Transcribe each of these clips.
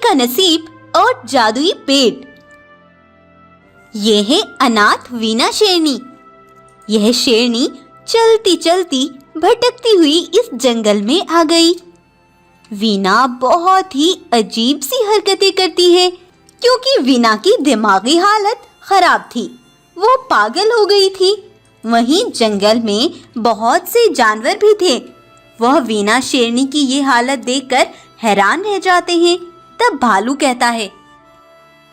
का नसीब और जादुई पेड़। ये है अनाथ वीना शेरनी। यह शेरनी चलती चलती भटकती हुई इस जंगल में आ गई। वीना बहुत ही अजीब सी हरकतें करती है क्योंकि वीना की दिमागी हालत खराब थी। वो पागल हो गई थी। वहीं जंगल में बहुत से जानवर भी थे। वह वीना शेरनी की ये हालत देखकर हैरान रह जाते हैं। तब भालू कहता है,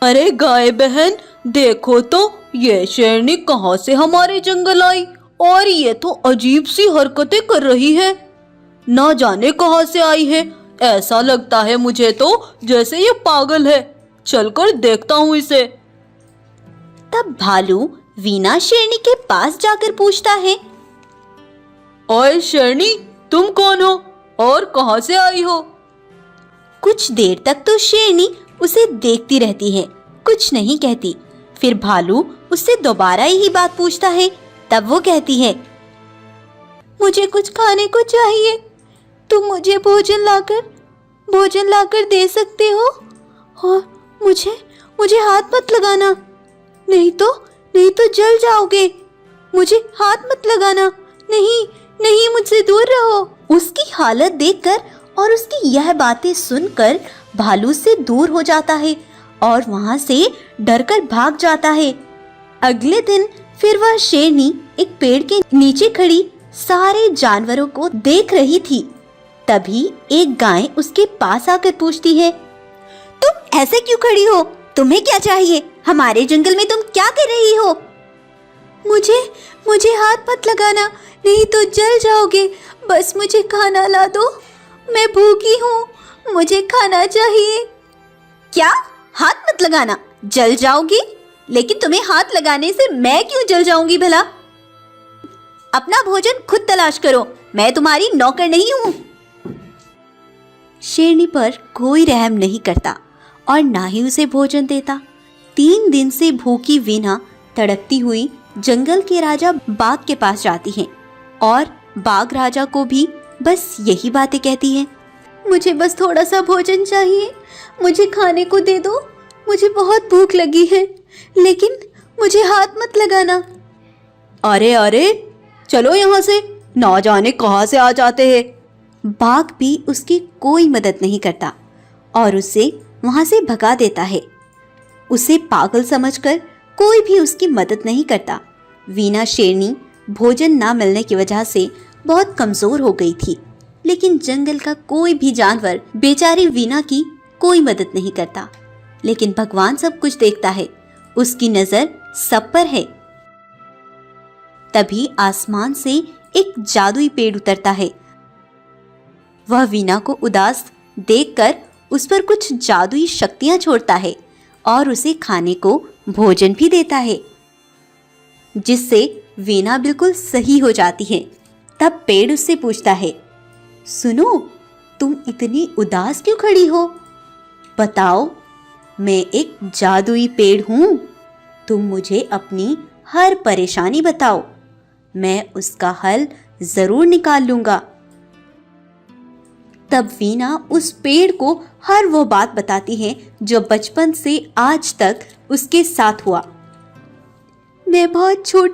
अरे गाय बहन, देखो तो ये शेरनी कहाँ से हमारे जंगल आई और ये तो अजीब सी हरकतें कर रही है। ना जाने कहाँ से आई है। ऐसा लगता है मुझे तो जैसे ये पागल है। चलकर देखता हूँ इसे। तब भालू वीना शेरनी के पास जाकर पूछता है, ओए शेरनी, तुम कौन हो और कहाँ से आई हो? कुछ देर तक तो शेरनी उसे देखती रहती है, कुछ नहीं कहती। फिर भालू उससे दोबारा यही बात पूछता है। तब वो कहती है, मुझे कुछ खाने को चाहिए। तुम मुझे भोजन लाकर दे सकते हो? और मुझे हाथ मत लगाना, नहीं तो जल जाओगे। मुझे हाथ मत लगाना, नहीं मुझसे दूर रहो। उसकी हालत देखकर और उसकी यह बातें सुनकर भालू से दूर हो जाता है और वहां से डरकर भाग जाता है। अगले दिन फिर वह शेरनी एक पेड़ के नीचे खड़ी सारे जानवरों को देख रही थी। तभी एक गाय उसके पास आकर पूछती है, तुम ऐसे क्यों खड़ी हो? तुम्हें क्या चाहिए? हमारे जंगल में तुम क्या कर रही हो? मुझे हाथ मत लगाना, नहीं तो जल जाओगे। बस मुझे खाना ला दो, मैं भूखी हूँ, मुझे खाना चाहिए। क्या? हाथ मत लगाना, जल जाओगी? लेकिन तुम्हें हाथ लगाने से मैं क्यों जल जाऊंगी भला? अपना भोजन खुद तलाश करो, मैं तुम्हारी नौकर नहीं हूँ। शेरनी पर कोई रहम नहीं करता और ना ही उसे भोजन देता। 3 दिन से भूखी वीना तड़पती हुई जंगल के राजा बाघ के पास जाती है और बाघ राजा को भी बस यही बातें कहती है, मुझे बस थोड़ा सा भोजन चाहिए, मुझे खाने को दे दो, मुझे बहुत भूख लगी है, लेकिन मुझे हाथ मत लगाना। अरे चलो यहाँ से, ना जाने कहाँ से आ जाते हैं। बाघ भी उसकी कोई मदद नहीं करता और उसे वहां से भगा देता है। उसे पागल समझकर कोई भी उसकी मदद नहीं करता। वीना शेरनी भोजन ना मिलने की वजह से बहुत कमजोर हो गई थी, लेकिन जंगल का कोई भी जानवर बेचारी वीना की कोई मदद नहीं करता। लेकिन भगवान सब कुछ देखता है, उसकी नजर सब पर है। तभी आसमान से एक जादुई पेड़ उतरता है। वह वीना को उदास देखकर उस पर कुछ जादुई शक्तियां छोड़ता है और उसे खाने को भोजन भी देता है, जिससे वीना बिल्कुल सही हो जाती है। तब पेड़ उससे पूछता है, सुनो, तुम इतनी उदास क्यों खड़ी हो? बताओ, मैं एक जादुई पेड़ हूँ। तुम मुझे अपनी हर परेशानी बताओ, मैं उसका हल जरूर निकाल लूंगा। तब वीना उस पेड़ को हर वो बात बताती है जो बचपन से आज तक उसके साथ हुआ। मैं बहुत छोटी